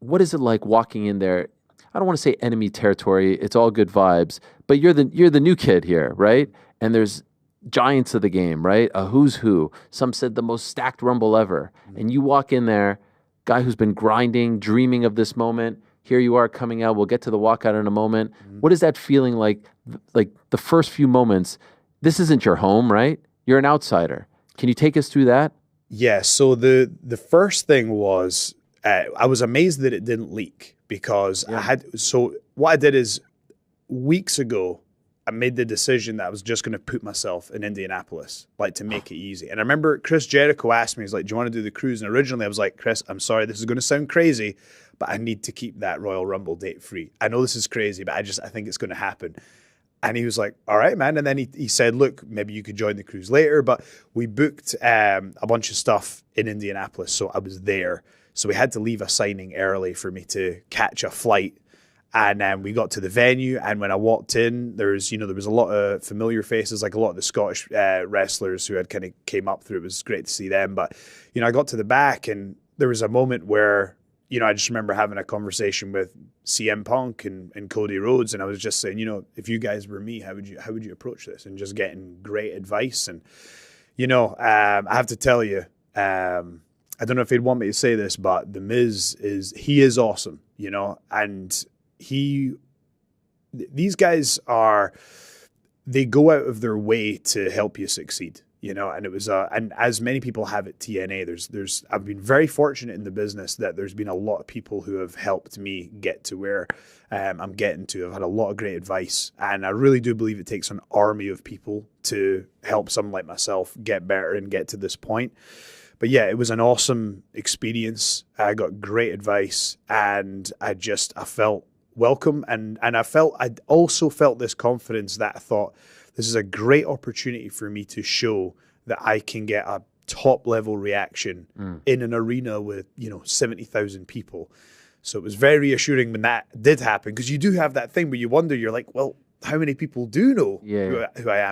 what is it like walking in there? I don't want to say enemy territory. It's all good vibes, but you're the new kid here, right? And there's giants of the game, right? A who's who. Some said the most stacked Rumble ever. And you walk in there, guy who's been grinding, dreaming of this moment. Here you are coming out. We'll get to the walkout in a moment. What is that feeling like? Like the first few moments, this isn't your home, right? You're an outsider. Can you take us through that? Yeah. So the first thing was I was amazed that it didn't leak because what I did is weeks ago, I made the decision that I was just going to put myself in Indianapolis, like to make it easy. And I remember Chris Jericho asked me, he's like, do you want to do the cruise? And originally I was like, Chris, I'm sorry, this is going to sound crazy, but I need to keep that Royal Rumble date free. I know this is crazy, but I think it's going to happen. And he was like, all right, man. And then he said, look, maybe you could join the cruise later. But we booked a bunch of stuff in Indianapolis. So I was there. So we had to leave a signing early for me to catch a flight. And then we got to the venue. And when I walked in, there was a lot of familiar faces, like a lot of the Scottish wrestlers who had kind of came up through. It was great to see them. But, I got to the back and there was a moment where, I just remember having a conversation with CM Punk and Cody Rhodes, and I was just saying, if you guys were me, how would you approach this? And just getting great advice. And I have to tell you, I don't know if he'd want me to say this, but The Miz is awesome, and these guys they go out of their way to help you succeed. And it was, and as many people have at TNA, I've been very fortunate in the business that there's been a lot of people who have helped me get to where I'm getting to. I've had a lot of great advice, and I really do believe it takes an army of people to help someone like myself get better and get to this point. But yeah, it was an awesome experience. I got great advice, and I felt welcome, and I also felt this confidence that I thought, this is a great opportunity for me to show that I can get a top level reaction in an arena with, 70,000 people. So it was very reassuring when that did happen, because you do have that thing where you wonder, you're like, well, how many people do know who I am?